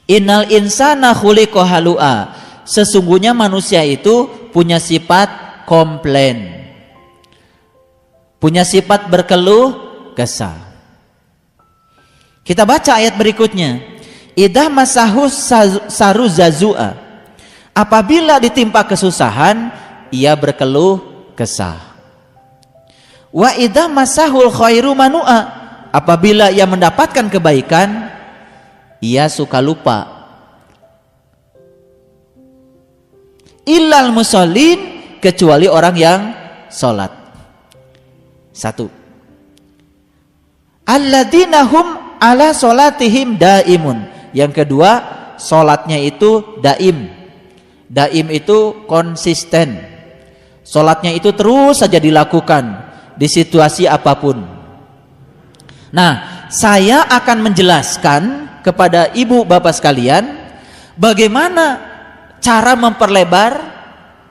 Innal insana khuliqa halu'a. Sesungguhnya manusia itu punya sifat komplain. Punya sifat berkeluh kesah. Kita baca ayat berikutnya. Idza masahu saru zazua. Apabila ditimpa kesusahan, ia berkeluh kesah. Wa idza masahul khairu manua. Apabila ia mendapatkan kebaikan, ia suka lupa. Illal musallin, kecuali orang yang sholat. Satu. Alladzina hum ala sholatihim daimun. Yang kedua, sholatnya itu daim. Daim itu konsisten. Sholatnya itu terus saja dilakukan di situasi apapun. Nah, saya akan menjelaskan kepada ibu bapak sekalian bagaimana cara memperlebar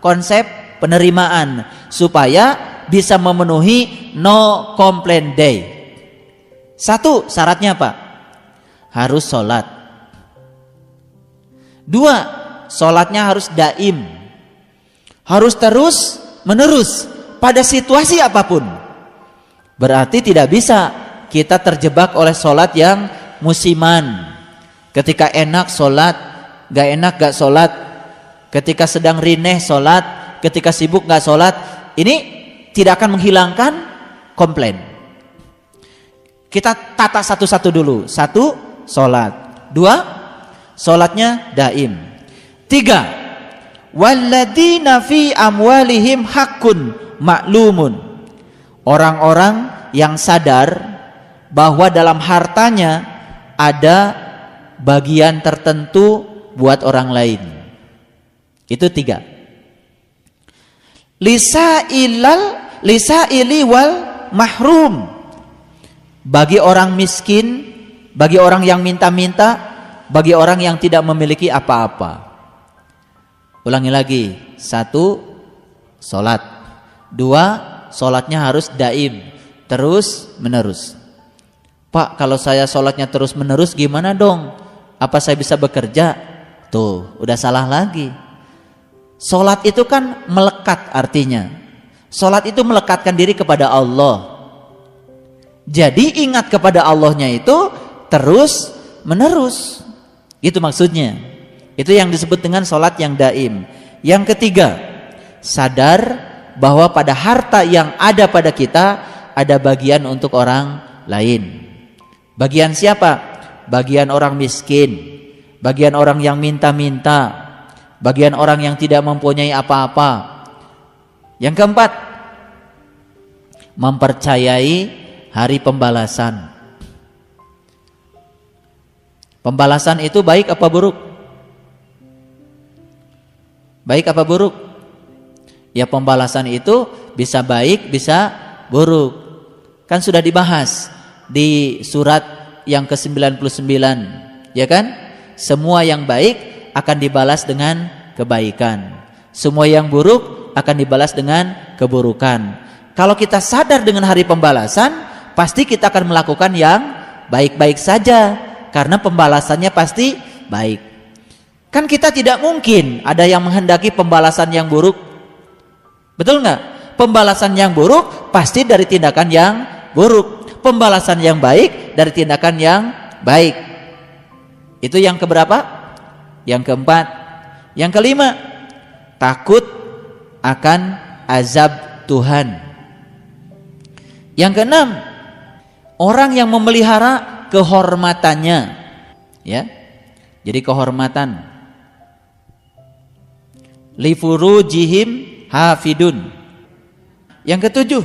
konsep penerimaan supaya bisa memenuhi no complaint day. Satu, syaratnya apa? Harus sholat. Dua, sholatnya harus daim. Harus terus menerus pada situasi apapun. Berarti tidak bisa kita terjebak oleh sholat yang musiman. Ketika enak sholat, gak enak gak sholat. Ketika sedang rineh sholat, ketika sibuk gak sholat. Ini tidak akan menghilangkan komplain. Kita tata satu-satu dulu. Satu, sholat. Dua, sholatnya daim. Tiga, walladzina fi amwalihim haqqun ma'lumun. Orang-orang yang sadar bahwa dalam hartanya ada bagian tertentu buat orang lain. Itu tiga. Lisaili wal mahrum. Bagi orang miskin, bagi orang yang minta-minta, bagi orang yang tidak memiliki apa-apa. Ulangi lagi. Satu, sholat. Dua, sholatnya harus daim, terus menerus. Pak, kalau saya sholatnya terus menerus gimana dong? Apa saya bisa bekerja? Tuh, udah salah lagi. Sholat itu kan melekat artinya. Sholat itu melekatkan diri kepada Allah. Jadi ingat kepada Allahnya itu terus menerus. Itu maksudnya. Itu yang disebut dengan sholat yang daim. Yang ketiga, sadar bahwa pada harta yang ada pada kita ada bagian untuk orang lain. Bagian siapa? Bagian orang miskin, bagian orang yang minta-minta, bagian orang yang tidak mempunyai apa-apa. Yang keempat, mempercayai hari pembalasan. Pembalasan itu baik apa buruk? Baik apa buruk? Ya, pembalasan itu bisa baik, bisa buruk. Kan sudah dibahas di surat yang ke-99, ya kan? Semua yang baik akan dibalas dengan kebaikan. Semua yang buruk akan dibalas dengan keburukan. Kalau kita sadar dengan hari pembalasan, pasti kita akan melakukan yang baik-baik saja, karena pembalasannya pasti baik. Kan kita tidak mungkin ada yang menghendaki pembalasan yang buruk. Betul nggak? Pembalasan yang buruk pasti dari tindakan yang buruk. Pembalasan yang baik dari tindakan yang baik. Itu yang keberapa? Yang keempat. Yang kelima, takut akan azab Tuhan. Yang keenam, orang yang memelihara kehormatannya, ya. Jadi kehormatan. Li furujihim hafidun. Yang ketujuh,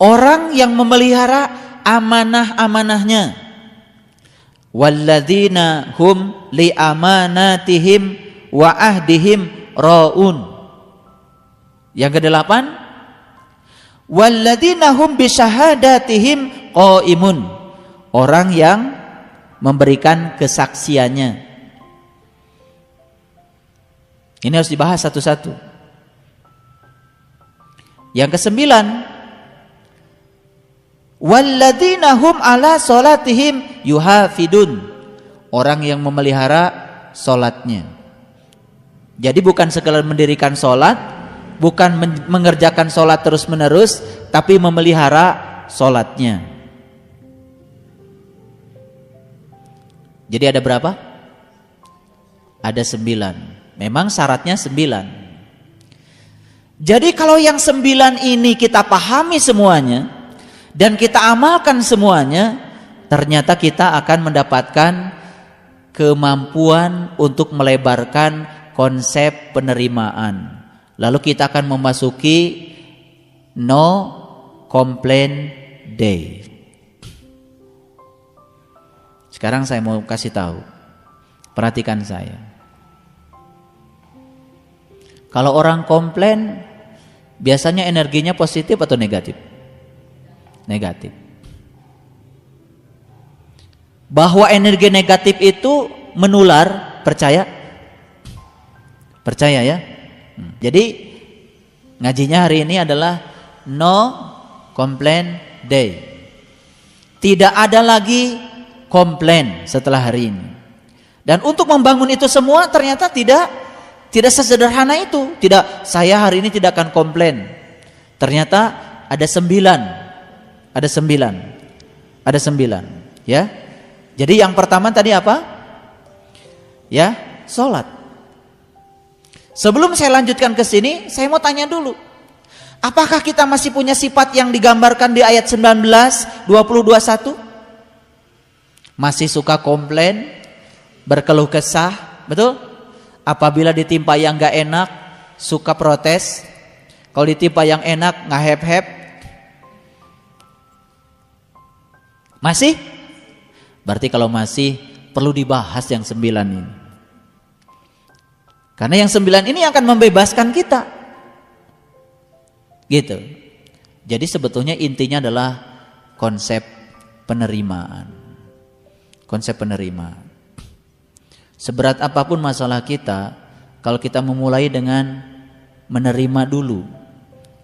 orang yang memelihara amanah-amanahnya. Walladzina hum li amanatihim wa ahdihim raun. Yang kedelapan, walladzina hum bi syahadatihim qaimun. Orang yang memberikan kesaksiannya. Ini harus dibahas satu-satu. Yang kesembilan, walladzina hum ala salatihim yuhafidun. orang yang memelihara sholatnya. Jadi bukan sekadar mendirikan sholat, bukan mengerjakan sholat terus menerus, tapi memelihara sholatnya. Jadi ada berapa? Ada 9. Memang syaratnya 9. Jadi kalau yang 9 ini kita pahami semuanya dan kita amalkan semuanya, ternyata kita akan mendapatkan kemampuan untuk melebarkan konsep penerimaan. Lalu kita akan memasuki no complaint day. Sekarang saya mau kasih tahu. Perhatikan saya. Kalau orang komplain, biasanya energinya positif atau negatif? Negatif. Bahwa energi negatif itu menular, percaya? Percaya ya? Jadi ngajinya hari ini adalah no complaint day. Tidak ada lagi komplain setelah hari ini. Dan untuk membangun itu semua ternyata tidak sesederhana itu. Tidak, saya hari ini tidak akan komplain. Ternyata ada 9. Ada 9. Ada 9, ya. Jadi yang pertama tadi apa? Ya, sholat. Sebelum saya lanjutkan ke sini, saya mau tanya dulu. Apakah kita masih punya sifat yang digambarkan di ayat 19, 20, 21? Masih suka komplain, berkeluh kesah, betul? Apabila ditimpa yang gak enak, suka protes. Kalau ditimpa yang enak, ngahep-hep. Masih? Berarti kalau masih, perlu dibahas yang 9 ini. Karena yang 9 ini akan membebaskan kita. Gitu. Jadi sebetulnya intinya adalah konsep penerimaan. Konsep penerimaan. Seberat apapun masalah kita, kalau kita memulai dengan menerima dulu,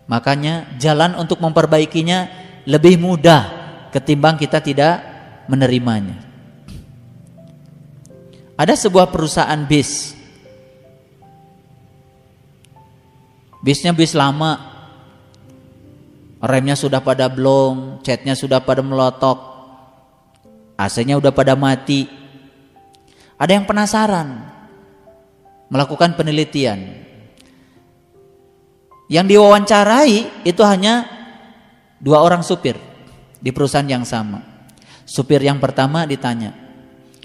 makanya jalan untuk memperbaikinya lebih mudah ketimbang kita tidak menerimanya. Ada sebuah perusahaan bis. Bisnya bis lama, remnya sudah pada blong, catnya sudah pada melotok, AC-nya udah pada mati. Ada yang penasaran, melakukan penelitian. Yang diwawancarai itu hanya 2 orang supir di perusahaan yang sama. Supir yang pertama ditanya,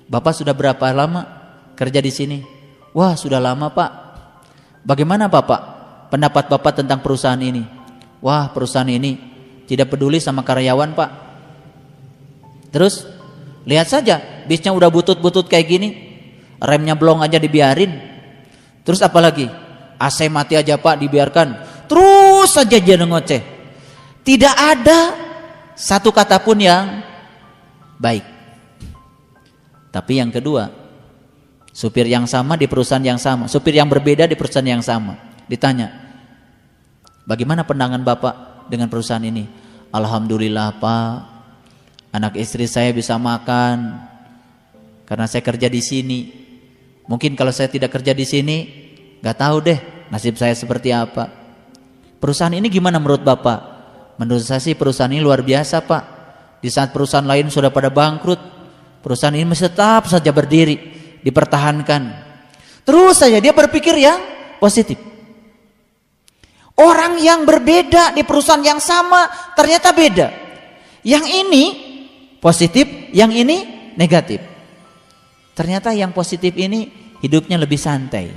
"Bapak sudah berapa lama kerja di sini?" "Wah, sudah lama, Pak." "Bagaimana Bapak pendapat Bapak tentang perusahaan ini?" "Wah, perusahaan ini tidak peduli sama karyawan, Pak." "Terus lihat saja, bisnya udah butut-butut kayak gini, remnya blong aja dibiarin. Terus apa lagi? AC mati aja Pak, dibiarkan. Terus saja dia ngoceh. Tidak ada satu kata pun yang baik." Tapi yang kedua, supir yang sama di perusahaan yang sama, supir yang berbeda di perusahaan yang sama, ditanya, "Bagaimana pandangan Bapak dengan perusahaan ini?" "Alhamdulillah Pak, anak istri saya bisa makan karena saya kerja di sini. Mungkin kalau saya tidak kerja di sini, nggak tahu deh nasib saya seperti apa. Perusahaan ini gimana menurut Bapak?" "Menurut saya sih perusahaan ini luar biasa Pak. Di saat perusahaan lain sudah pada bangkrut, perusahaan ini masih tetap saja berdiri, dipertahankan." Terus saja dia berpikir yang positif. Orang yang berbeda di perusahaan yang sama ternyata beda. Yang ini positif, yang ini negatif. Ternyata yang positif ini hidupnya lebih santai.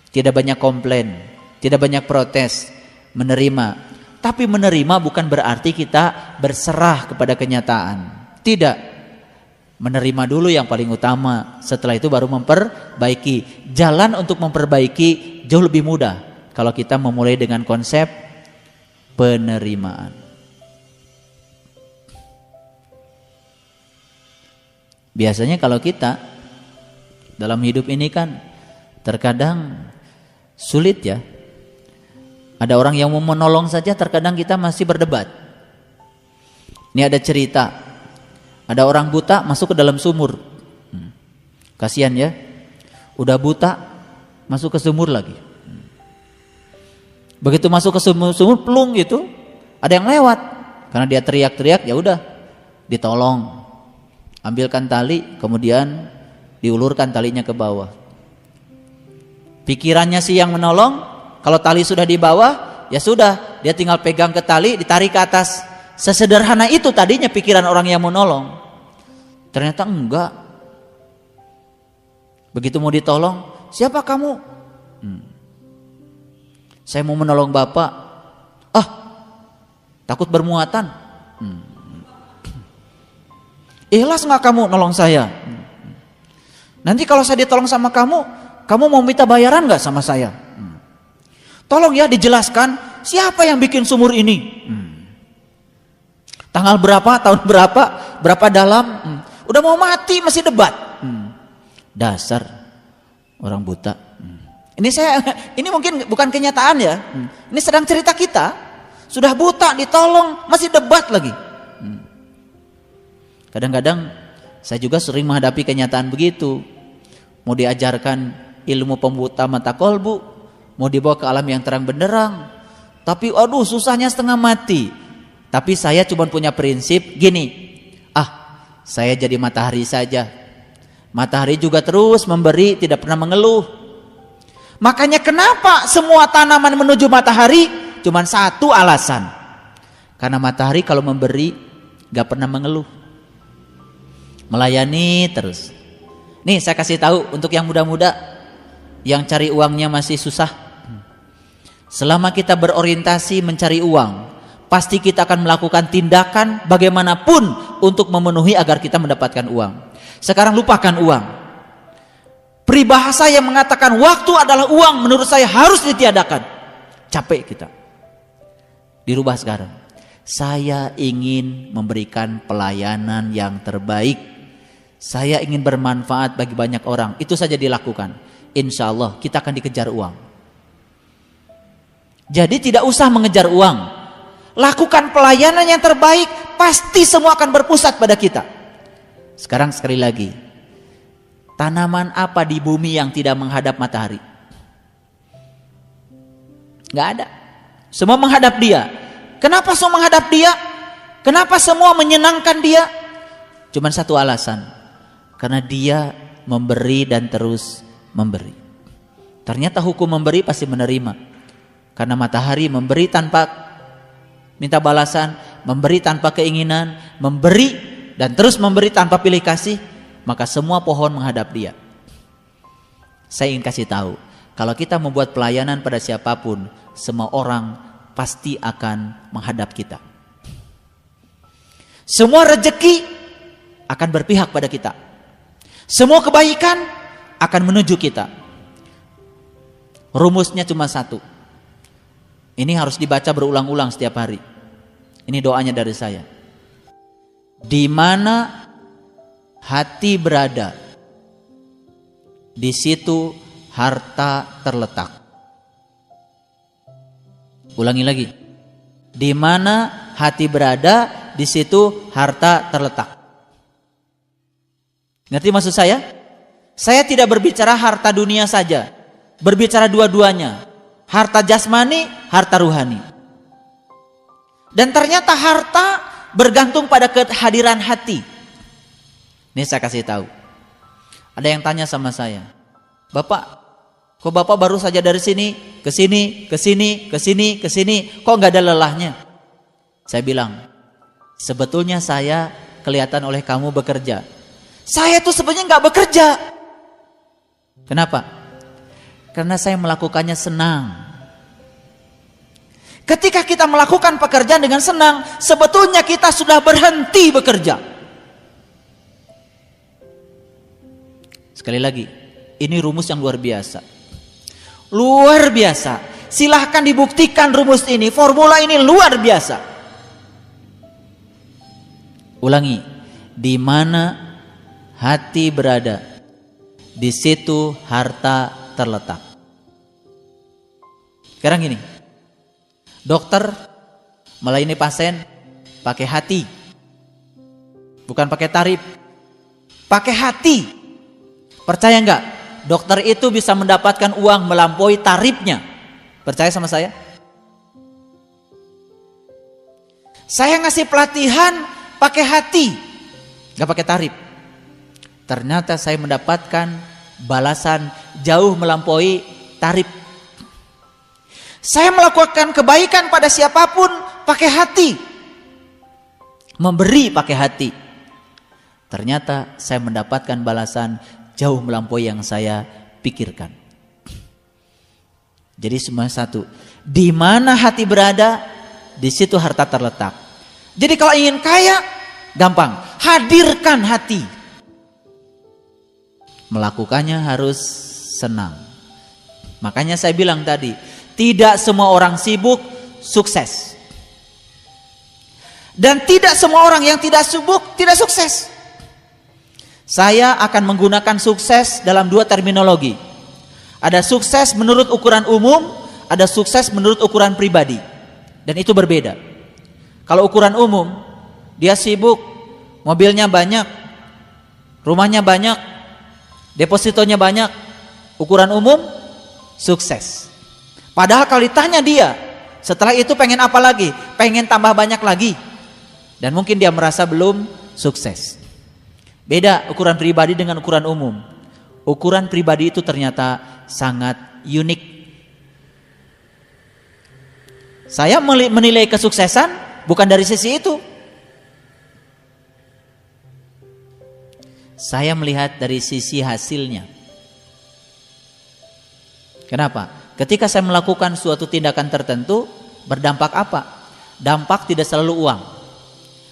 Tidak banyak komplain, tidak banyak protes, menerima. Tapi menerima bukan berarti kita berserah kepada kenyataan. Tidak. Menerima dulu yang paling utama, setelah itu baru memperbaiki. Jalan untuk memperbaiki jauh lebih mudah kalau kita memulai dengan konsep penerimaan. Biasanya kalau kita dalam hidup ini kan terkadang sulit ya. Ada orang yang mau menolong saja terkadang kita masih berdebat. Ini ada cerita. Ada orang buta masuk ke dalam sumur. Kasihan ya, udah buta masuk ke sumur lagi. Begitu masuk ke sumur plung gitu, ada yang lewat. Karena dia teriak-teriak, ya udah ditolong. Ambilkan tali, kemudian diulurkan talinya ke bawah. Pikirannya sih yang menolong, kalau tali sudah di bawah, ya sudah, dia tinggal pegang ke tali, ditarik ke atas. Sesederhana itu tadinya pikiran orang yang menolong. Ternyata enggak. Begitu mau ditolong, siapa kamu? Saya mau menolong bapak. Ah, takut bermuatan. Ikhlas nggak kamu nolong saya? Nanti kalau saya ditolong sama kamu mau minta bayaran nggak sama saya? Tolong ya dijelaskan siapa yang bikin sumur ini? Tanggal berapa, tahun berapa, berapa dalam? Udah mau mati masih debat. Dasar orang buta. Ini mungkin bukan kenyataan ya. Ini sedang cerita kita. Sudah buta ditolong masih debat lagi. Kadang-kadang saya juga sering menghadapi kenyataan begitu. Mau diajarkan ilmu pembuta mata kolbu, mau dibawa ke alam yang terang benderang, tapi aduh susahnya setengah mati. Tapi saya cuma punya prinsip gini, saya jadi matahari saja. Matahari juga terus memberi, tidak pernah mengeluh. Makanya kenapa semua tanaman menuju matahari? Cuma satu alasan, karena matahari kalau memberi gak pernah mengeluh, melayani terus. Nih saya kasih tahu untuk yang muda-muda, yang cari uangnya masih susah. Selama kita berorientasi mencari uang, pasti kita akan melakukan tindakan bagaimanapun untuk memenuhi agar kita mendapatkan uang. Sekarang lupakan uang. Peribahasa yang mengatakan waktu adalah uang menurut saya harus ditiadakan. Capek kita. Dirubah sekarang. Saya ingin memberikan pelayanan yang terbaik. Saya ingin bermanfaat bagi banyak orang. Itu saja dilakukan. Insya Allah kita akan dikejar uang. Jadi tidak usah mengejar uang. Lakukan pelayanan yang terbaik, pasti semua akan berpusat pada kita. Sekarang sekali lagi, tanaman apa di bumi yang tidak menghadap matahari? Gak ada. Semua menghadap dia. Kenapa semua menghadap dia? Kenapa semua menyenangkan dia? Cuman satu alasan, karena dia memberi dan terus memberi. Ternyata hukum memberi pasti menerima. Karena matahari memberi tanpa minta balasan, memberi tanpa keinginan, memberi dan terus memberi tanpa pilih kasih, maka semua pohon menghadap dia. Saya ingin kasih tahu, kalau kita membuat pelayanan pada siapapun, semua orang pasti akan menghadap kita. Semua rezeki akan berpihak pada kita. Semua kebaikan akan menuju kita. Rumusnya cuma satu. Ini harus dibaca berulang-ulang setiap hari. Ini doanya dari saya. Di mana hati berada, di situ harta terletak. Ulangi lagi. Di mana hati berada, di situ harta terletak. Ngerti maksud saya? Saya tidak berbicara harta dunia saja. Berbicara dua-duanya. Harta jasmani, harta ruhani. Dan ternyata harta bergantung pada kehadiran hati. Ini saya kasih tahu. Ada yang tanya sama saya, Bapak, kok Bapak baru saja dari sini, ke sini, ke sini, ke sini, ke sini, kok nggak ada lelahnya? Saya bilang, sebetulnya saya kelihatan oleh kamu bekerja. Saya tuh sebenarnya nggak bekerja. Kenapa? Karena saya melakukannya senang. Ketika kita melakukan pekerjaan dengan senang, sebetulnya kita sudah berhenti bekerja. Sekali lagi, ini rumus yang luar biasa. Luar biasa. Silahkan dibuktikan rumus ini, formula ini luar biasa. Ulangi, di mana hati berada, di situ harta terletak. Sekarang gini, dokter melayani pasien pakai hati, bukan pakai tarif, pakai hati. Percaya nggak? Dokter itu bisa mendapatkan uang melampaui tarifnya. Percaya sama saya? Saya ngasih pelatihan pakai hati, nggak pakai tarif. Ternyata saya mendapatkan balasan jauh melampaui tarif. Saya melakukan kebaikan pada siapapun pakai hati, memberi pakai hati. Ternyata saya mendapatkan balasan jauh melampaui yang saya pikirkan. Jadi semua satu. Di mana hati berada, di situ harta terletak. Jadi kalau ingin kaya, gampang. Hadirkan hati. Melakukannya harus senang. Makanya saya bilang tadi, tidak semua orang sibuk sukses. Dan tidak semua orang yang tidak sibuk tidak sukses. Saya akan menggunakan sukses dalam dua terminologi. Ada sukses menurut ukuran umum, ada sukses menurut ukuran pribadi. Dan itu berbeda. Kalau ukuran umum, dia sibuk, mobilnya banyak, rumahnya banyak, depositonya banyak. Ukuran umum, sukses. Padahal kalau ditanya dia, setelah itu pengen apa lagi? Pengen tambah banyak lagi. Dan mungkin dia merasa belum sukses. Beda ukuran pribadi dengan ukuran umum. Ukuran pribadi itu ternyata sangat unik. Saya menilai kesuksesan bukan dari sisi itu. Saya melihat dari sisi hasilnya. Kenapa? Ketika saya melakukan suatu tindakan tertentu, berdampak apa? Dampak tidak selalu uang.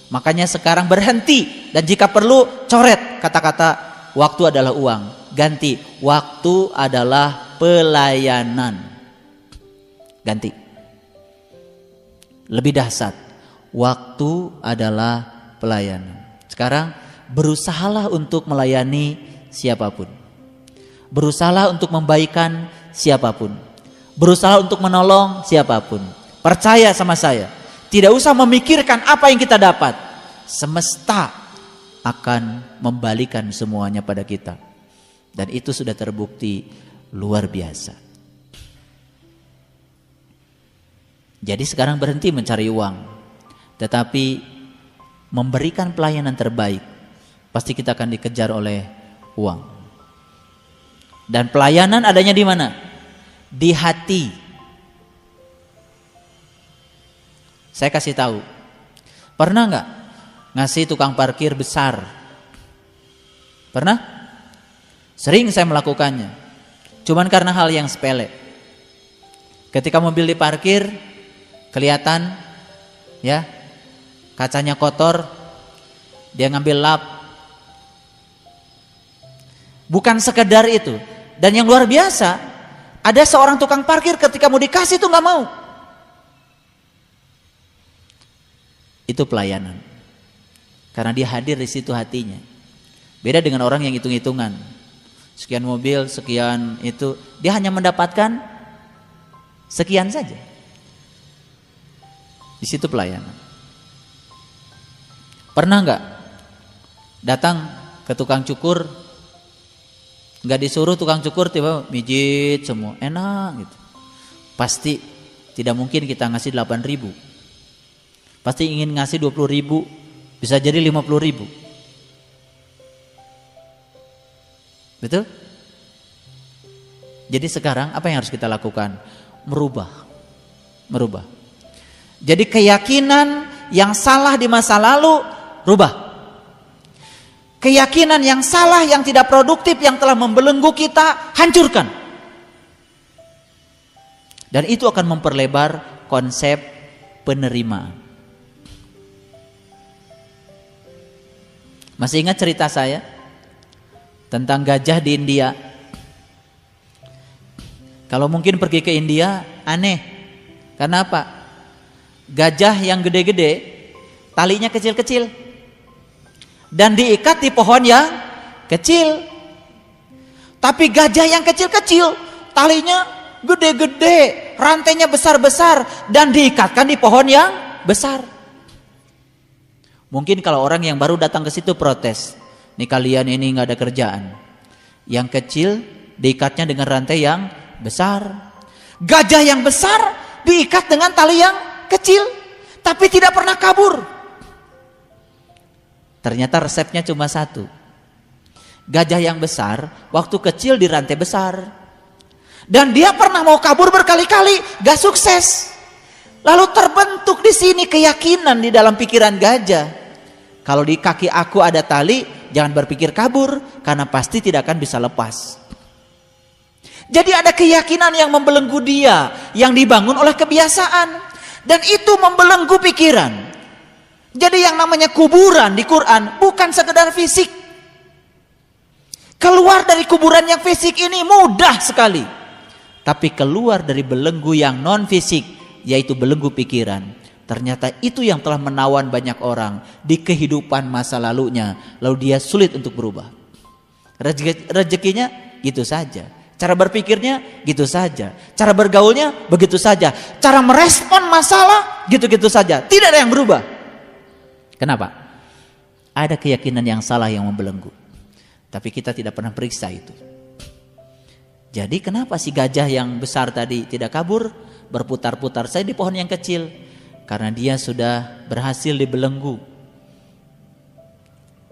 Makanya sekarang berhenti, dan jika perlu coret kata-kata waktu adalah uang. Ganti, waktu adalah pelayanan. Ganti. Lebih dahsyat, waktu adalah pelayanan. Sekarang berusahalah untuk melayani siapapun. Berusahalah untuk membaikan siapapun. Berusaha untuk menolong siapapun. Percaya sama saya, tidak usah memikirkan apa yang kita dapat. Semesta akan membalikan semuanya pada kita. Dan itu sudah terbukti luar biasa. Jadi sekarang berhenti mencari uang, tetapi memberikan pelayanan terbaik. Pasti kita akan dikejar oleh uang. Dan pelayanan adanya di mana? Di hati. Saya kasih tahu. Pernah nggak ngasih tukang parkir besar? Pernah? Sering saya melakukannya. Cuman karena hal yang sepele. Ketika mobil diparkir, kelihatan ya, kacanya kotor, dia ngambil lap. Bukan sekedar itu. Dan yang luar biasa, ada seorang tukang parkir ketika mau dikasih itu nggak mau. Itu pelayanan. Karena dia hadir di situ hatinya. Beda dengan orang yang hitung-hitungan. Sekian mobil, sekian itu, dia hanya mendapatkan sekian saja. Di situ pelayanan. Pernah nggak datang ke tukang cukur, nggak disuruh tukang cukur tiba mijit semua, enak gitu. Pasti tidak mungkin kita ngasih 8.000. Pasti ingin ngasih 20.000, bisa jadi 50.000. Betul? Jadi sekarang apa yang harus kita lakukan? Merubah. Jadi keyakinan yang salah di masa lalu, rubah. Keyakinan yang salah, yang tidak produktif, yang telah membelenggu kita, hancurkan. Dan itu akan memperlebar konsep penerimaan. Masih ingat cerita saya tentang gajah di India? Kalau mungkin pergi ke India aneh. Karena apa? Gajah yang gede-gede, talinya kecil-kecil, dan diikat di pohon yang kecil. Tapi gajah yang kecil-kecil, talinya gede-gede, rantainya besar-besar, dan diikatkan di pohon yang besar. Mungkin kalau orang yang baru datang ke situ protes, nih kalian ini nggak ada kerjaan, Yang kecil diikatnya dengan rantai yang besar. Gajah yang besar diikat dengan tali yang kecil, tapi tidak pernah kabur. Ternyata resepnya cuma satu. Gajah yang besar waktu kecil di rantai besar, dan dia pernah mau kabur berkali-kali, gak sukses. Lalu terbentuk di sini keyakinan di dalam pikiran gajah. Kalau di kaki aku ada tali, jangan berpikir kabur, karena pasti tidak akan bisa lepas. Jadi ada keyakinan yang membelenggu dia, yang dibangun oleh kebiasaan, dan itu membelenggu pikiran. Jadi yang namanya kuburan di Quran bukan sekedar fisik. Keluar dari kuburan yang fisik ini mudah sekali, tapi keluar dari belenggu yang non fisik, yaitu belenggu pikiran. Ternyata itu yang telah menawan banyak orang di kehidupan masa lalunya, lalu dia sulit untuk berubah. Rezekinya gitu saja, cara berpikirnya gitu saja, cara bergaulnya begitu saja, cara merespon masalah gitu-gitu saja, tidak ada yang berubah. Kenapa? Ada keyakinan yang salah yang membelenggu, tapi kita tidak pernah periksa itu. Jadi kenapa si gajah yang besar tadi tidak kabur, berputar-putar saja di pohon yang kecil? Karena dia sudah berhasil dibelenggu.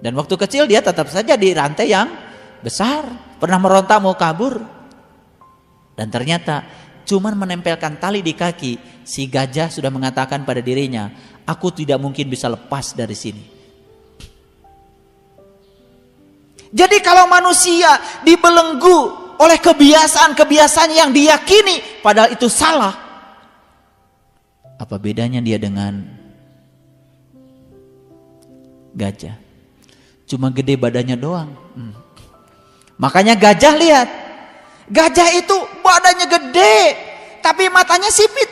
Dan waktu kecil dia tetap saja di rantai yang besar, pernah meronta mau kabur. Dan ternyata cuman menempelkan tali di kaki, si gajah sudah mengatakan pada dirinya, aku tidak mungkin bisa lepas dari sini. Jadi kalau manusia dibelenggu oleh kebiasaan-kebiasaan yang diyakini padahal itu salah, apa bedanya dia dengan gajah? Cuma gede badannya doang. Makanya gajah, lihat, gajah itu badannya gede tapi matanya sipit.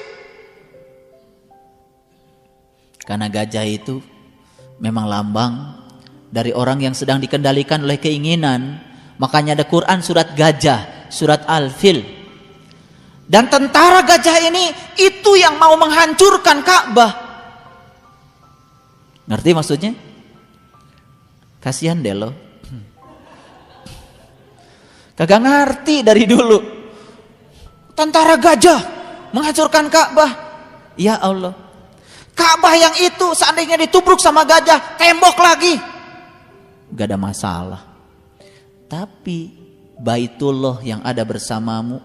Karena gajah itu memang lambang dari orang yang sedang dikendalikan oleh keinginan. Makanya ada Quran surat gajah, surat Al-Fil. Dan tentara gajah ini itu yang mau menghancurkan Ka'bah. Ngerti maksudnya? Kasihan deh lo. Kagak ngerti dari dulu. Tentara gajah menghancurkan Ka'bah. Ya Allah. Ka'bah yang itu seandainya ditubruk sama gajah, tembok lagi, gak ada masalah. Tapi Baitullah yang ada bersamamu,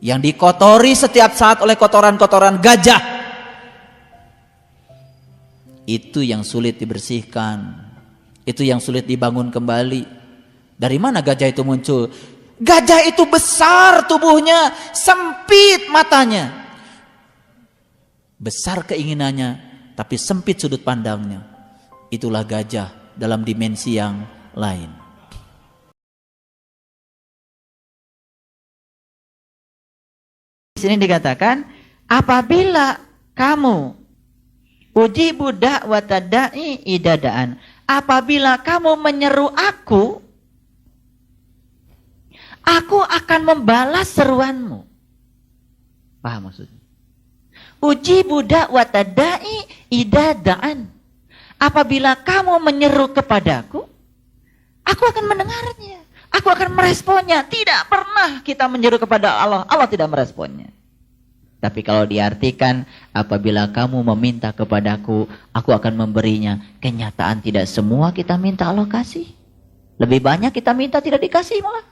yang dikotori setiap saat oleh kotoran-kotoran gajah, itu yang sulit dibersihkan, itu yang sulit dibangun kembali. Dari mana gajah itu muncul? Gajah itu besar tubuhnya, sempit matanya, besar keinginannya, tapi sempit sudut pandangnya. Itulah gajah dalam dimensi yang lain. Di sini dikatakan, apabila kamu ujibu da'wata da'i idadaan, apabila kamu menyeru aku akan membalas seruanmu. Paham maksudnya? Ujibu da'wata da'i idadaan, apabila kamu menyeru kepadaku, aku akan mendengarnya. Aku akan meresponnya. Tidak pernah kita menyeru kepada Allah, Allah tidak meresponnya. Tapi kalau diartikan, apabila kamu meminta kepadaku, aku akan memberinya. Kenyataan tidak semua kita minta Allah kasih. Lebih banyak kita minta tidak dikasih malah.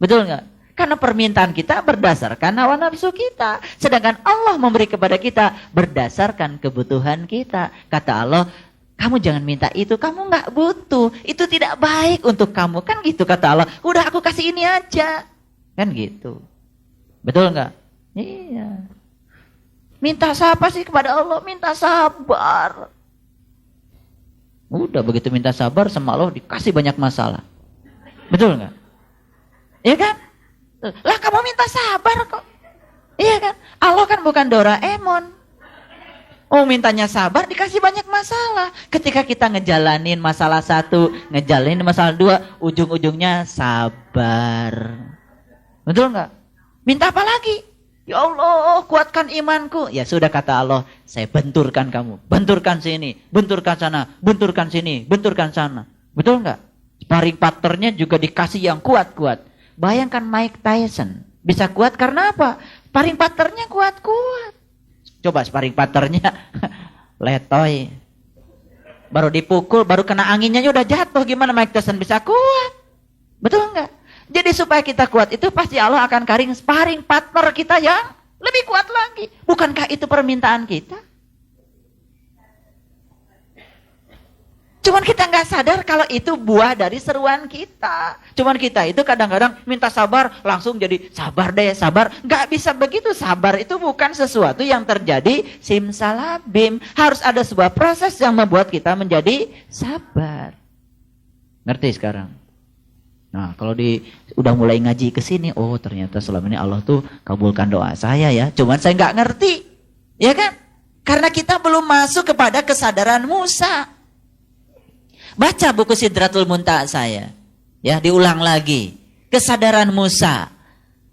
Betul nggak? Karena permintaan kita berdasarkan hawa nafsu kita. Sedangkan Allah memberi kepada kita berdasarkan kebutuhan kita. Kata Allah, kamu jangan minta itu, kamu nggak butuh, itu tidak baik untuk kamu, kan gitu kata Allah. Udah aku kasih ini aja, kan gitu. Betul nggak? Iya. Minta apa sih kepada Allah? Minta sabar. Udah begitu minta sabar sama Allah dikasih banyak masalah. Betul nggak? Iya kan? Lah kamu minta sabar kok. Iya kan? Allah kan bukan Doraemon. Oh mintanya sabar dikasih banyak masalah. Ketika kita ngejalanin masalah satu, ngejalanin masalah dua, ujung-ujungnya sabar. Betul nggak? Minta apa lagi? Ya Allah kuatkan imanku. Ya sudah kata Allah, saya benturkan kamu. Benturkan sini, benturkan sana, benturkan sini, benturkan sana. Betul nggak? Sparring partnernya juga dikasih yang kuat-kuat. Bayangkan Mike Tyson bisa kuat karena apa? Sparring partnernya kuat-kuat. Coba sparring partnernya letoy. Baru dipukul, baru kena anginnya udah jatuh. Gimana Mike Tyson bisa kuat? Betul enggak? Jadi supaya kita kuat itu pasti Allah akan karing sparring partner kita yang lebih kuat lagi. Bukankah itu permintaan kita? Cuman kita nggak sadar kalau itu buah dari seruan kita. Cuman kita itu kadang-kadang minta sabar, langsung jadi sabar deh, sabar. Nggak bisa begitu, sabar itu bukan sesuatu yang terjadi simsalabim. Harus ada sebuah proses yang membuat kita menjadi sabar. Ngerti sekarang? Nah, kalau udah mulai ngaji ke sini, oh ternyata selama ini Allah tuh kabulkan doa saya ya. Cuman saya nggak ngerti, ya kan? Karena kita belum masuk kepada kesadaran Musa. Baca buku Sidratul Muntaha saya. Ya, diulang lagi. Kesadaran Musa.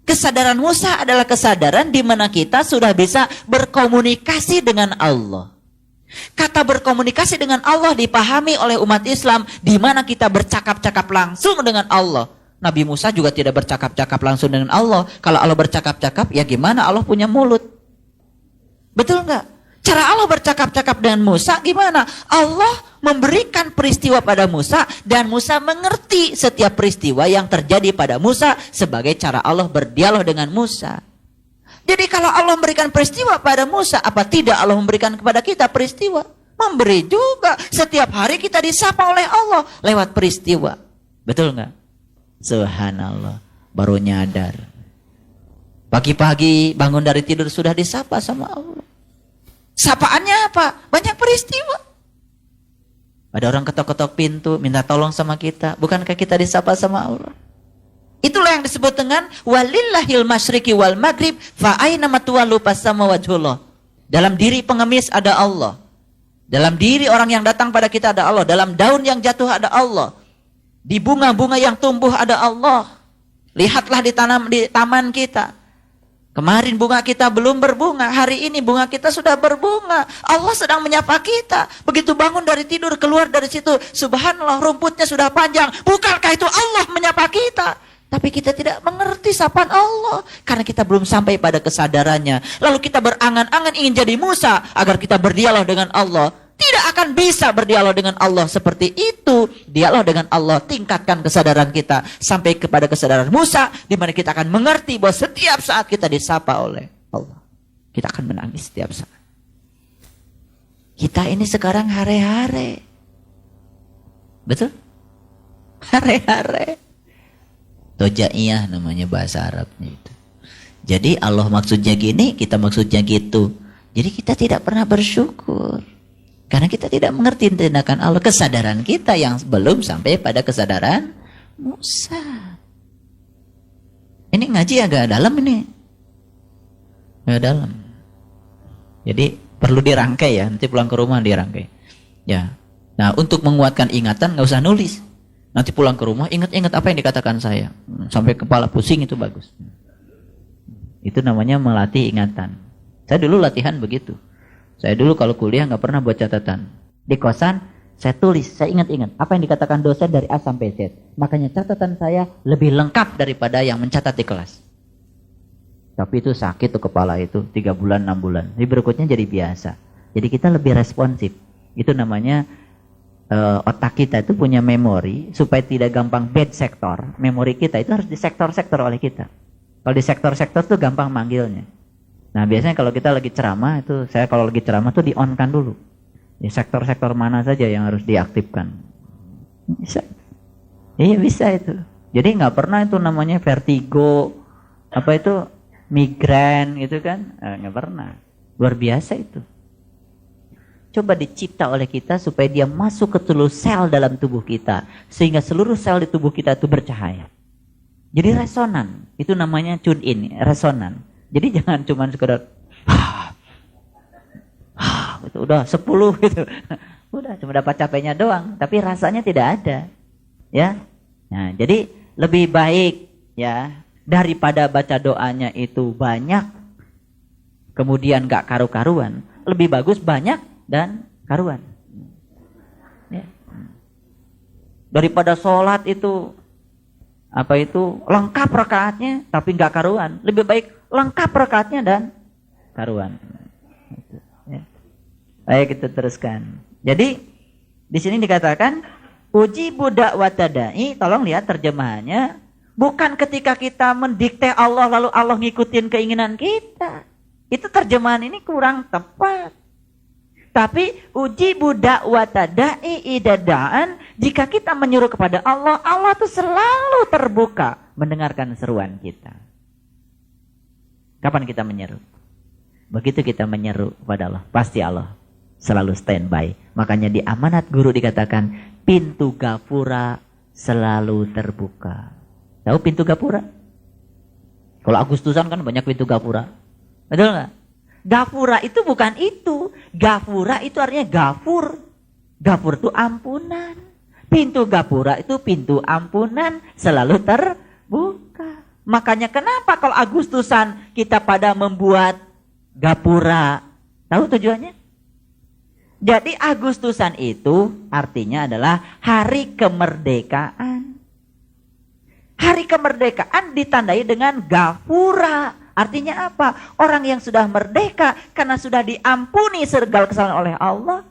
Kesadaran Musa adalah kesadaran di mana kita sudah bisa berkomunikasi dengan Allah. Kata berkomunikasi dengan Allah dipahami oleh umat Islam di mana kita bercakap-cakap langsung dengan Allah. Nabi Musa juga tidak bercakap-cakap langsung dengan Allah. Kalau Allah bercakap-cakap, ya gimana Allah punya mulut? Betul enggak? Cara Allah bercakap-cakap dengan Musa gimana? Allah memberikan peristiwa pada Musa dan Musa mengerti setiap peristiwa yang terjadi pada Musa sebagai cara Allah berdialog dengan Musa. Jadi kalau Allah memberikan peristiwa pada Musa, apa tidak Allah memberikan kepada kita peristiwa? Memberi juga. Setiap hari kita disapa oleh Allah lewat peristiwa. Betul nggak? Subhanallah. Baru nyadar. Pagi-pagi bangun dari tidur sudah disapa sama Allah. Sapaannya apa? Banyak peristiwa. Ada orang ketok-ketok pintu, minta tolong sama kita. Bukankah kita disapa sama Allah? Itulah yang disebut dengan walillahil masyriqi wal maghrib fa aina matuwallu fasama wajhullah. Dalam diri pengemis ada Allah. Dalam diri orang yang datang pada kita ada Allah. Dalam daun yang jatuh ada Allah. Di bunga-bunga yang tumbuh ada Allah. Lihatlah di taman kita. Kemarin bunga kita belum berbunga, hari ini bunga kita sudah berbunga. Allah sedang menyapa kita. Begitu bangun dari tidur, keluar dari situ, subhanallah rumputnya sudah panjang. Bukankah itu Allah menyapa kita? Tapi kita tidak mengerti sapaan Allah. Karena kita belum sampai pada kesadarannya. Lalu kita berangan-angan ingin jadi Musa agar kita berdialog dengan Allah. Tidak akan bisa berdialog dengan Allah seperti itu. Dialog dengan Allah, tingkatkan kesadaran kita sampai kepada kesadaran Musa, di mana kita akan mengerti bahwa setiap saat kita disapa oleh Allah. Kita akan menangis setiap saat. Kita ini sekarang hare-hare. Betul? Hare-hare. Tojaiyah namanya bahasa Arabnya itu. Jadi Allah maksudnya gini, kita maksudnya gitu. Jadi kita tidak pernah bersyukur. Karena kita tidak mengerti tindakan Allah. Kesadaran kita yang belum sampai pada kesadaran Musa. Ini ngaji agak dalam ini. Agak dalam. Jadi perlu dirangkai ya. Nanti pulang ke rumah dirangkai. Ya. Nah, untuk menguatkan ingatan nggak usah nulis. Nanti pulang ke rumah ingat-ingat apa yang dikatakan saya. Sampai kepala pusing itu bagus. Itu namanya melatih ingatan. Saya dulu latihan begitu. Saya dulu kalau kuliah nggak pernah buat catatan. Di kosan saya tulis, saya ingat-ingat apa yang dikatakan dosen dari A sampai Z. Makanya catatan saya lebih lengkap daripada yang mencatat di kelas. Tapi itu sakit tuh kepala itu 3 bulan 6 bulan. Jadi berikutnya jadi biasa. Jadi kita lebih responsif. Itu namanya otak kita itu punya memori supaya tidak gampang bad sektor. Memori kita itu harus di sektor-sektor oleh kita. Kalau di sektor-sektor tuh gampang manggilnya. Nah biasanya kalau kita lagi ceramah itu, saya kalau lagi ceramah tuh di-on-kan dulu. Di sektor-sektor mana saja yang harus diaktifkan. Bisa. Iya bisa itu. Jadi nggak pernah itu namanya vertigo, apa itu migrain gitu kan? Nggak pernah. Luar biasa itu. Coba dicipta oleh kita supaya dia masuk ke seluruh sel dalam tubuh kita. Sehingga seluruh sel di tubuh kita itu bercahaya. Jadi resonan. Itu namanya tune in, resonan. Jadi jangan cuma sekedar gitu, udah 10 gitu. Udah cuma dapat capeknya doang, tapi rasanya tidak ada. Ya. Nah, jadi lebih baik ya daripada baca doanya itu banyak kemudian gak karu-karuan, lebih bagus banyak dan karuan. Ya. Daripada sholat itu Apa itu? Lengkap rakaatnya tapi nggak karuan. Lebih baik lengkap rakaatnya dan karuan. Ya. Baik, kita teruskan. Jadi di sini dikatakan uji budak watadai. Tolong lihat terjemahannya. Bukan ketika kita mendikte Allah lalu Allah ngikutin keinginan kita. Itu terjemahan ini kurang tepat. Tapi uji budak watadai idadaan, jika kita menyeru kepada Allah, Allah itu selalu terbuka mendengarkan seruan kita. Kapan kita menyeru? Begitu kita menyeru kepada Allah, pasti Allah selalu standby. Makanya di amanat guru dikatakan pintu gapura selalu terbuka. Tahu pintu gapura? Kalau Agustusan kan banyak pintu gapura. Betul nggak? Gapura itu bukan itu. Gapura itu artinya gafur. Gafur itu ampunan. Pintu gapura itu pintu ampunan selalu terbuka. Makanya kenapa kalau Agustusan kita pada membuat gapura? Tahu tujuannya? Jadi Agustusan itu artinya adalah hari kemerdekaan. Hari kemerdekaan ditandai dengan gafura. Artinya apa? Orang yang sudah merdeka karena sudah diampuni segala kesalahan oleh Allah.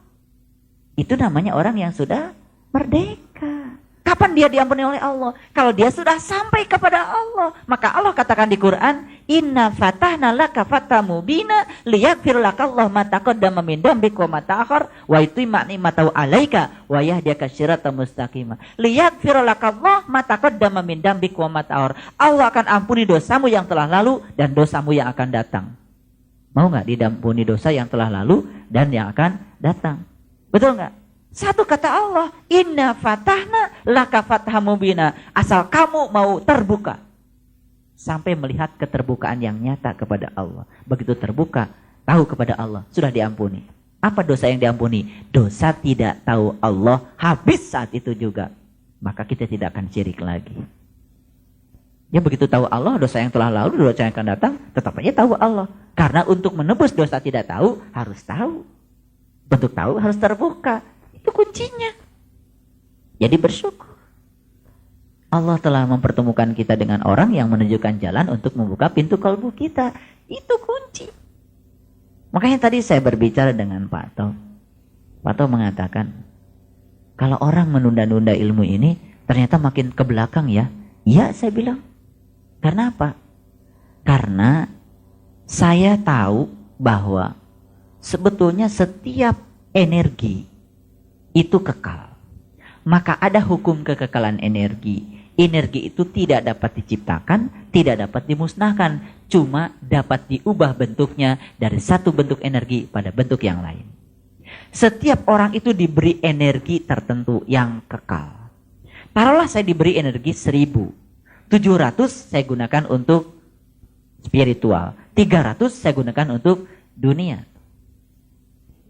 Itu namanya orang yang sudah merdeka. Kapan dia diampuni oleh Allah? Kalau dia sudah sampai kepada Allah. Maka Allah katakan di Quran, Inna fatahna laka fatah mubina liyaghfir lakallahu ma taqaddama min dambika wa ma ta'akhkhar wa yutimma ni'matahu 'alaika wa yahdiyaka siratan mustaqima. Liyaghfir lakallahu ma taqaddama min dambika wa ma ta'akhkhar. Allah akan ampuni dosamu yang telah lalu dan dosamu yang akan datang. Mau enggak diampuni dosa yang telah lalu dan yang akan datang? Betul enggak? Satu kata Allah, Inna fatahna laka fatah mubina. Asal kamu mau terbuka. Sampai melihat keterbukaan yang nyata kepada Allah. Begitu terbuka, tahu kepada Allah, sudah diampuni. Apa dosa yang diampuni? Dosa tidak tahu Allah, habis saat itu juga. Maka kita tidak akan syirik lagi. Ya begitu tahu Allah, dosa yang telah lalu, dosa yang akan datang, tetap aja tahu Allah. Karena untuk menebus dosa tidak tahu, harus tahu. Untuk tahu harus terbuka. Itu kuncinya. Jadi bersyukur. Allah telah mempertemukan kita dengan orang yang menunjukkan jalan untuk membuka pintu kalbu kita. Itu kunci. Makanya tadi saya berbicara dengan Pak Tau. Pak Tau mengatakan, kalau orang menunda-nunda ilmu ini, ternyata makin ke belakang ya. Iya, saya bilang. Karena apa? Karena saya tahu bahwa sebetulnya setiap energi itu kekal. Maka ada hukum kekekalan energi. Energi itu tidak dapat diciptakan, tidak dapat dimusnahkan. Cuma dapat diubah bentuknya dari satu bentuk energi pada bentuk yang lain. Setiap orang itu diberi energi tertentu yang kekal. Taruhlah saya diberi energi 1.000. 700 saya gunakan untuk spiritual. 300 saya gunakan untuk dunia.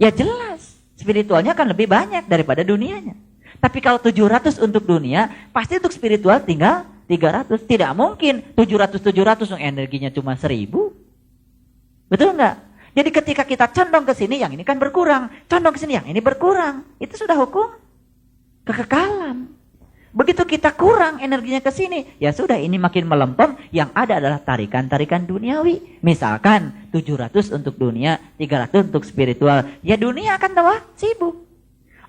Ya jelas. Spiritualnya akan lebih banyak daripada dunianya. Tapi kalau 700 untuk dunia, pasti untuk spiritual tinggal 300. Tidak mungkin 700 yang energinya cuma 1.000. Betul enggak? Jadi ketika kita condong ke sini, yang ini kan berkurang. Condong ke sini, yang ini berkurang. Itu sudah hukum kekekalan. Begitu kita kurang energinya ke sini, ya sudah ini makin melempem, yang ada adalah tarikan-tarikan duniawi. Misalkan 700 untuk dunia, 300 untuk spiritual. Ya dunia akan tambah sibuk.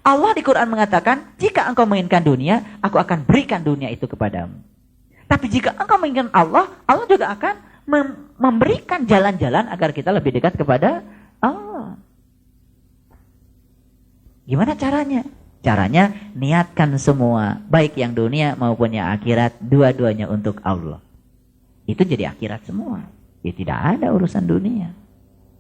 Allah di Quran mengatakan, jika engkau menginginkan dunia, aku akan berikan dunia itu kepadamu. Tapi jika engkau menginginkan Allah, Allah juga akan memberikan jalan-jalan agar kita lebih dekat kepada Allah. Gimana caranya? Caranya niatkan semua, baik yang dunia maupun yang akhirat, dua-duanya untuk Allah. Itu jadi akhirat semua. Ya tidak ada urusan dunia.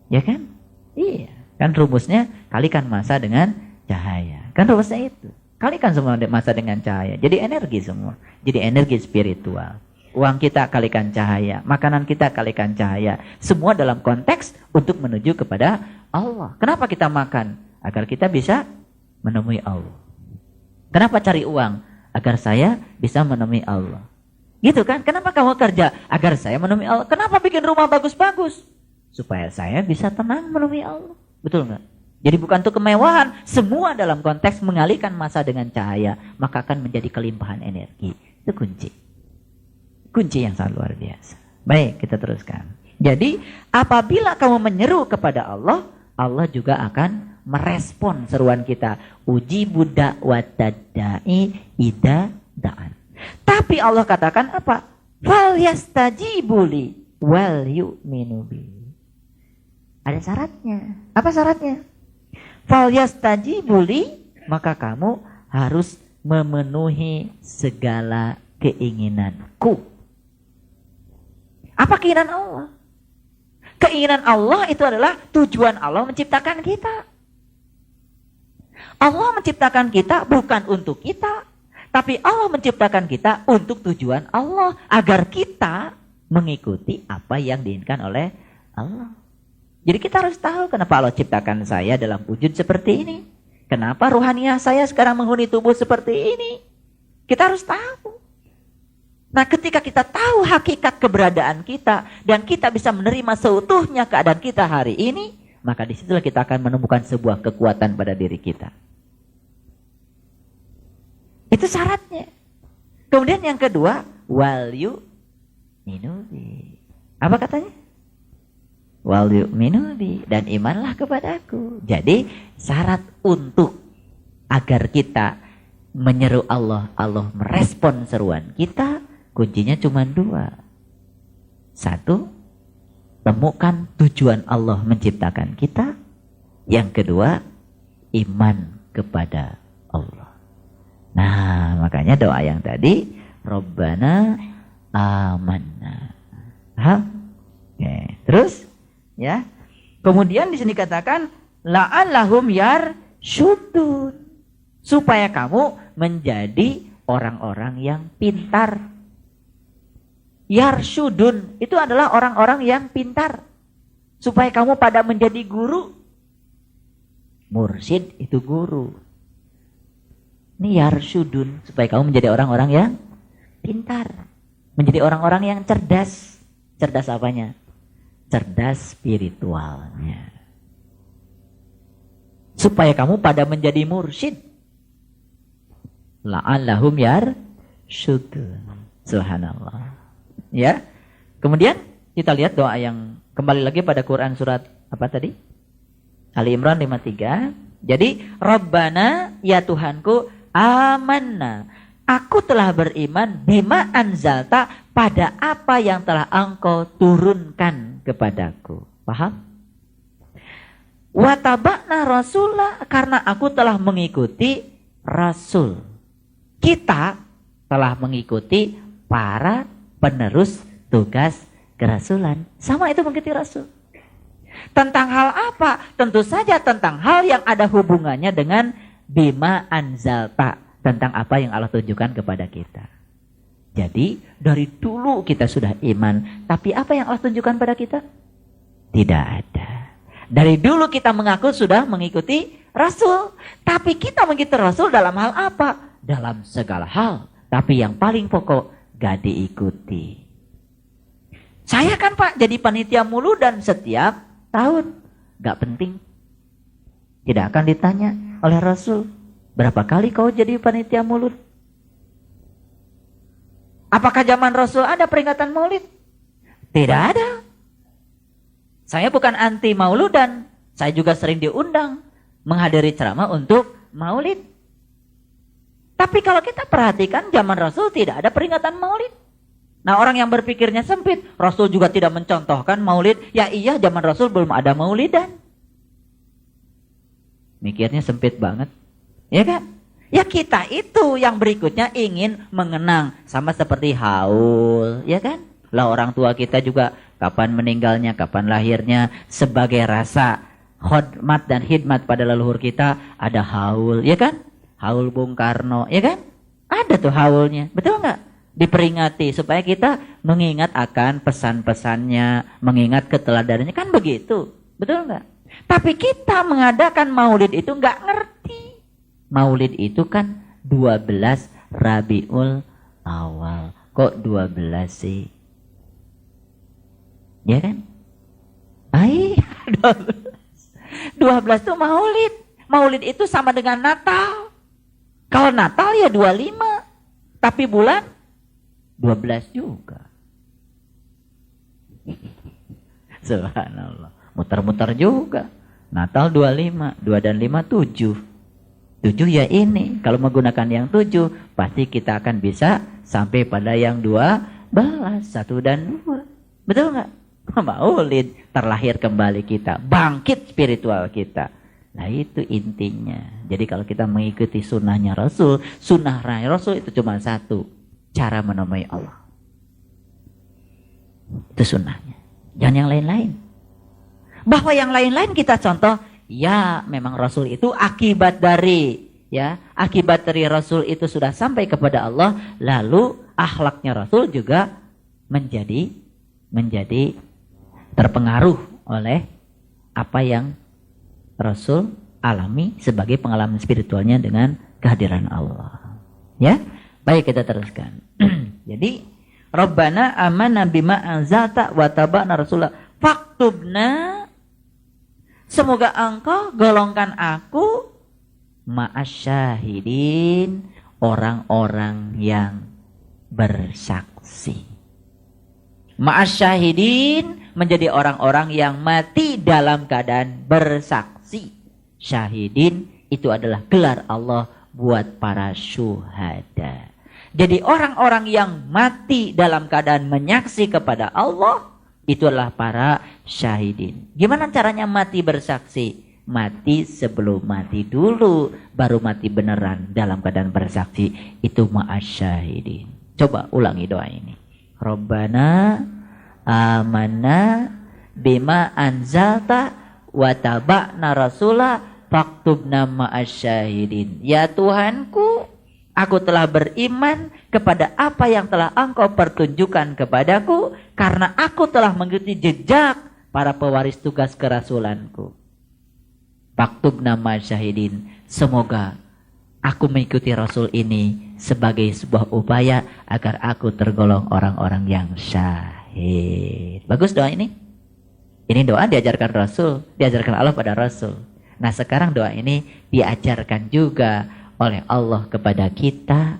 Ya kan? Iya. Kan rumusnya kalikan masa dengan cahaya. Kan rumusnya itu. Kalikan semua masa dengan cahaya. Jadi energi semua. Jadi energi spiritual. Uang kita kalikan cahaya. Makanan kita kalikan cahaya. Semua dalam konteks untuk menuju kepada Allah. Kenapa kita makan? Agar kita bisa menemui Allah. Kenapa cari uang? Agar saya bisa menemui Allah. Gitu kan? Kenapa kamu kerja? Agar saya menemui Allah. Kenapa bikin rumah bagus-bagus? Supaya saya bisa tenang menemui Allah. Betul nggak? Jadi bukan untuk kemewahan. Semua dalam konteks mengalihkan masa dengan cahaya. Maka akan menjadi kelimpahan energi. Itu kunci. Kunci yang sangat luar biasa. Baik, kita teruskan. Jadi, apabila kamu menyeru kepada Allah, Allah juga akan merespon seruan kita. Ujibu da'watad da'i idza da'an. Tapi Allah katakan apa? Fal yastajibu li wal yu'minu bi. Ada syaratnya. Apa syaratnya? Fal yastajibu li, maka kamu harus memenuhi segala keinginanku. Apa keinginan Allah? Keinginan Allah itu adalah tujuan Allah menciptakan kita. Allah menciptakan kita bukan untuk kita, tapi Allah menciptakan kita untuk tujuan Allah, agar kita mengikuti apa yang diinginkan oleh Allah. Jadi kita harus tahu kenapa Allah ciptakan saya dalam wujud seperti ini. Kenapa ruhaniah saya sekarang menghuni tubuh seperti ini. Kita harus tahu. Nah, ketika kita tahu hakikat keberadaan kita dan kita bisa menerima seutuhnya keadaan kita hari ini, maka disitulah kita akan menemukan sebuah kekuatan pada diri kita. Itu syaratnya. Kemudian yang kedua, wal yu'minu bi. Apa katanya? Wal yu'minu bi, dan imanlah kepadaku. Jadi syarat untuk agar kita menyeru Allah, Allah merespon seruan kita, kuncinya cuma dua. Satu, temukan tujuan Allah menciptakan kita. Yang kedua, iman kepada Allah. Nah, makanya doa yang tadi, Rabbana amanna. Paham? Oke, terus ya. Kemudian di sini katakan la'allahum yarsyudun, supaya kamu menjadi orang-orang yang pintar. Yarsyudun itu adalah orang-orang yang pintar, supaya kamu pada menjadi guru. Mursyid itu guru. Ini yarsyudun, supaya kamu menjadi orang-orang yang pintar, menjadi orang-orang yang cerdas. Cerdas apanya? Cerdas spiritualnya. Supaya kamu pada menjadi mursyid. La'allahum yarsyudun. Subhanallah. Ya. Kemudian kita lihat doa yang kembali lagi pada Quran surat apa tadi? Ali Imran 53. Jadi, Rabbana, ya Tuhanku, amanna. Aku telah beriman bima anzalta, pada apa yang telah Engkau turunkan kepadaku. Paham? Wa taba'na rasulah, karena aku telah mengikuti rasul. Kita telah mengikuti para penerus tugas kerasulan. Sama itu mengikuti rasul. Tentang hal apa? Tentu saja tentang hal yang ada hubungannya dengan bima anzalta, tentang apa yang Allah tunjukkan kepada kita. Jadi dari dulu kita sudah iman, tapi apa yang Allah tunjukkan pada kita? Tidak ada. Dari dulu kita mengaku sudah mengikuti rasul, tapi kita mengikuti rasul dalam hal apa? Dalam segala hal, tapi yang paling pokok gak diikuti. Saya kan Pak jadi panitia muludan setiap tahun. Gak penting. Tidak akan ditanya oleh Rasul, berapa kali kau jadi panitia mulud? Apakah zaman Rasul ada peringatan maulid? Tidak ada. Saya bukan anti mauludan. Saya juga sering diundang menghadiri ceramah untuk maulid. Tapi kalau kita perhatikan zaman Rasul tidak ada peringatan maulid. Nah, orang yang berpikirnya sempit, Rasul juga tidak mencontohkan maulid. Ya iya, zaman Rasul belum ada maulidan. Mikirnya sempit banget. Ya kan? Ya kita itu yang berikutnya ingin mengenang. Sama seperti haul. Ya kan? Lah orang tua kita juga kapan meninggalnya, kapan lahirnya. Sebagai rasa hormat dan khidmat pada leluhur kita, ada haul. Ya kan? Haul Bung Karno, ya kan? Ada tuh haulnya, betul nggak? Diperingati supaya kita mengingat akan pesan-pesannya, mengingat keteladarannya, kan begitu, betul nggak? Tapi kita mengadakan maulid itu nggak ngerti. Maulid itu kan 12 Rabiul Awal. Kok 12 sih? Ya kan? 12 itu maulid. Maulid itu sama dengan Natal. Kalau Natal ya 25, tapi bulan 12 juga. Subhanallah. Muter-muter juga. Natal 25, 2 dan 5 7. 7 ya ini. Kalau menggunakan yang 7, pasti kita akan bisa sampai pada yang 12, 1 dan 2. Betul nggak? Maulid, terlahir kembali kita, bangkit spiritual kita. Nah itu intinya. Jadi kalau kita mengikuti sunnahnya Rasul, sunnah Rasul itu cuma satu, cara menemui Allah. Itu sunnahnya. Jangan yang lain-lain. Bahwa yang lain-lain kita contoh, ya memang Rasul itu akibat dari Rasul itu sudah sampai kepada Allah, lalu akhlaknya Rasul juga menjadi terpengaruh oleh apa yang Rasul alami sebagai pengalaman spiritualnya dengan kehadiran Allah. Ya, baik kita teruskan. Jadi, Rabbana amanna bima anzalta wa taba'na rasulah faktubna. Semoga engkau golongkan aku ma'asyahidin, orang-orang yang bersaksi. Ma'asyahidin menjadi orang-orang yang mati dalam keadaan bersaksi. Syahidin itu adalah gelar Allah buat para syuhada. Jadi orang-orang yang mati dalam keadaan menyaksi kepada Allah, itu adalah para syahidin. Gimana caranya mati bersaksi? Mati sebelum mati dulu, baru mati beneran dalam keadaan bersaksi. Itu ma'asyahidin. Coba ulangi doa ini. Rabbana amanna bima anzalta wa taba'na rasulah faktubna ma'asyahidin. Ya Tuhanku, aku telah beriman kepada apa yang telah engkau pertunjukkan kepadaku, karena aku telah mengikuti jejak para pewaris tugas kerasulanku. Faktubna ma'asyahidin. Semoga aku mengikuti Rasul ini sebagai sebuah upaya agar aku tergolong orang-orang yang syahid. Bagus doa ini. Ini doa diajarkan Rasul, diajarkan Allah pada Rasul. Nah sekarang doa ini diajarkan juga oleh Allah kepada kita.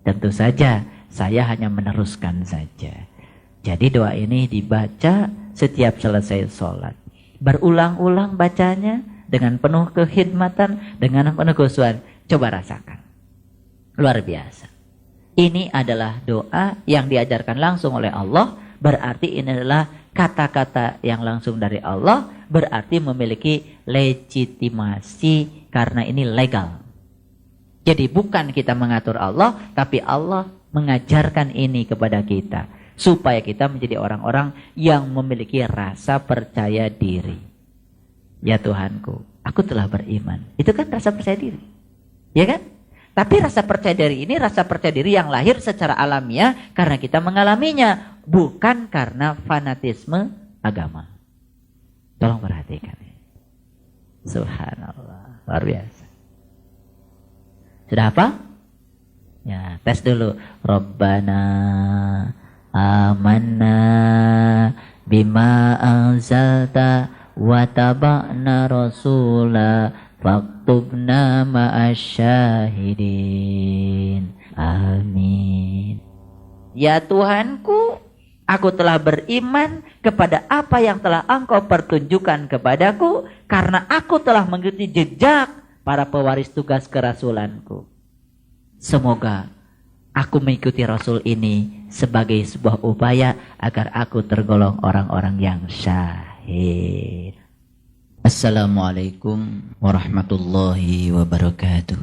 Tentu saja saya hanya meneruskan saja. Jadi doa ini dibaca setiap selesai sholat. Berulang-ulang bacanya dengan penuh kekhidmatan, dengan penuh khusyuan. Coba rasakan. Luar biasa. Ini adalah doa yang diajarkan langsung oleh Allah. Berarti ini adalah kata-kata yang langsung dari Allah. Berarti memiliki legitimasi karena ini legal. Jadi bukan kita mengatur Allah, tapi Allah mengajarkan ini kepada kita. Supaya kita menjadi orang-orang yang memiliki rasa percaya diri. Ya Tuhanku, aku telah beriman. Itu kan rasa percaya diri. Ya kan? Tapi rasa percaya diri ini rasa percaya diri yang lahir secara alamiah karena kita mengalaminya. Bukan karena fanatisme agama. Tolong perhatikan. Subhanallah. Luar biasa. Sudah apa? Ya, tes dulu. Rabbana amanna bima anzalta wa taba'na rasula faktubna ma'asyahidin. Amin. Ya Tuhanku, aku telah beriman kepada apa yang telah engkau pertunjukkan kepadaku, karena aku telah mengikuti jejak para pewaris tugas kerasulanku. Semoga aku mengikuti Rasul ini sebagai sebuah upaya agar aku tergolong orang-orang yang syahid. Assalamualaikum warahmatullahi wabarakatuh.